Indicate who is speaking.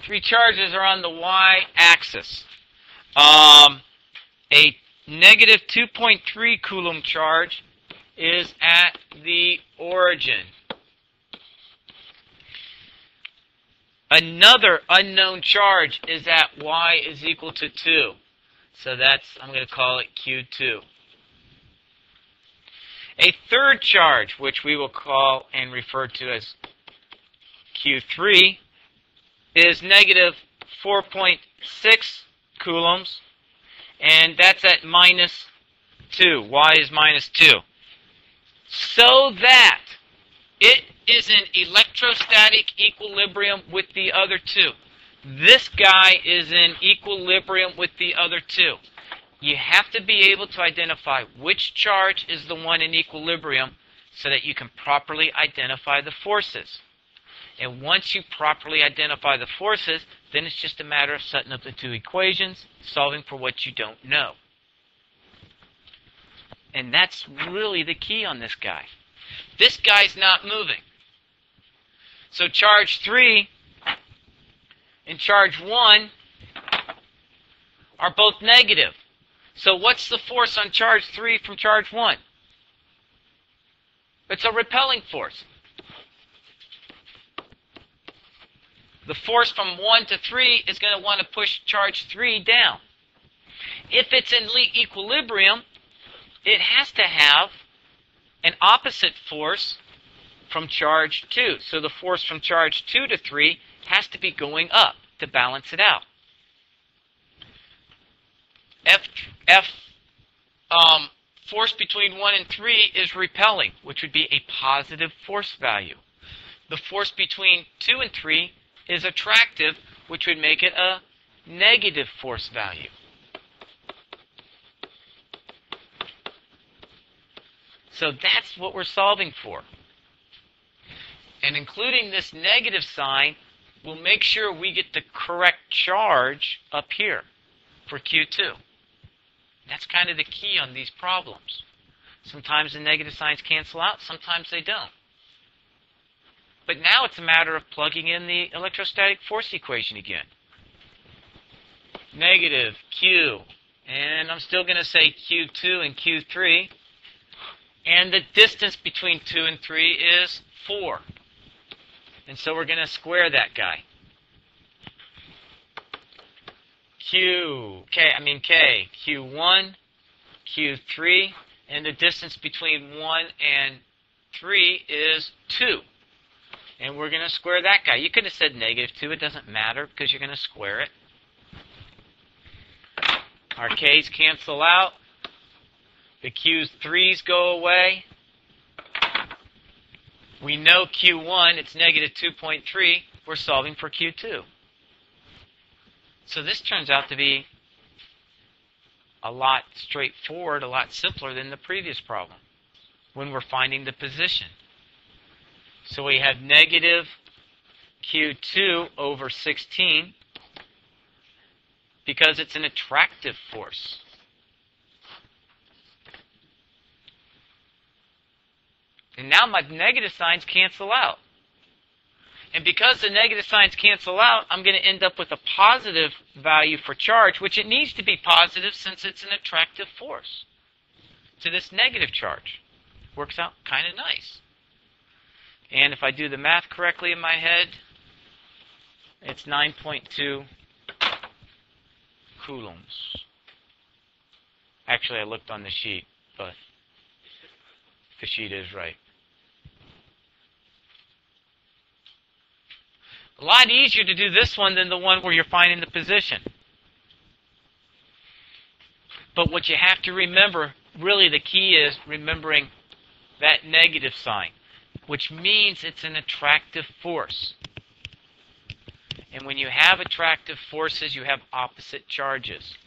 Speaker 1: three charges are on the y-axis. A negative 2.3 Coulomb charge is at the origin. Another unknown charge is at y is equal to 2. So that's, I'm going to call it Q2. A third charge, which we will call and refer to as Q3, is negative 4.6 coulombs, and that's at minus 2. Y is minus 2. So that it is in electrostatic equilibrium with the other two. This guy is in equilibrium with the other two. You have to be able to identify which charge is the one in equilibrium so that you can properly identify the forces. And once you properly identify the forces, then it's just a matter of setting up the two equations, solving for what you don't know. And that's really the key on this guy. This guy's not moving. So charge 3 and charge 1 are both negative. So what's the force on charge 3 from charge 1? It's a repelling force. The force from 1 to 3 is going to want to push charge 3 down. If it's in equilibrium, it has to have an opposite force from charge 2. So the force from charge 2 to 3 has to be going up to balance it out. Force between 1 and 3 is repelling, which would be a positive force value. The force between 2 and 3 is attractive, which would make it a negative force value. So that's what we're solving for. And including this negative sign will make sure we get the correct charge up here for Q2. That's kind of the key on these problems. Sometimes the negative signs cancel out, sometimes they don't. But now it's a matter of plugging in the electrostatic force equation again. Negative Q, and I'm still going to say Q2 and Q3. And the distance between 2 and 3 is 4. And so we're going to square that guy. K, Q1, Q3, and the distance between 1 and 3 is 2. And we're going to square that guy. You could have said negative 2. It doesn't matter because you're going to square it. Our K's cancel out. The Q3's go away. We know Q1, it's negative 2.3. We're solving for Q2. So this turns out to be a lot straightforward, a lot simpler than the previous problem when we're finding the position. So we have negative Q2 over 16 because it's an attractive force. And now my negative signs cancel out. And because the negative signs cancel out, I'm going to end up with a positive value for charge, which it needs to be positive since it's an attractive force to this negative charge. Works out kind of nice. And if I do the math correctly in my head, it's 9.2 coulombs. Actually, I looked on the sheet, but the sheet is right. A lot easier to do this one than the one where you're finding the position. But what you have to remember, really the key is remembering that negative sign, which means it's an attractive force. And when you have attractive forces, you have opposite charges.